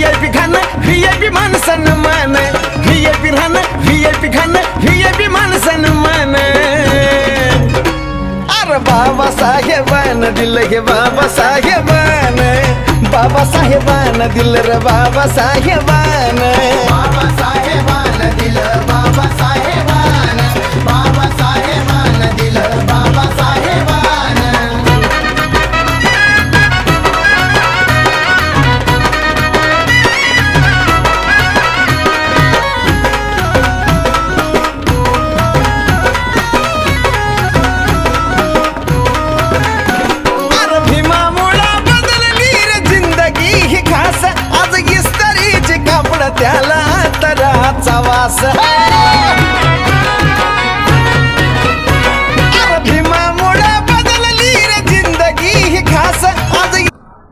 VIP खाणं VIP मान सन्मान VIP राहणं VIP खाणं VIP मान सन्मान अरे बाबासाहेबानं दिलं हे बाबासाहेबानं बाबासाहेबानं दिलं रे बाबासाहेबानं बाबासाहेबानं दिलं बाबासाहेब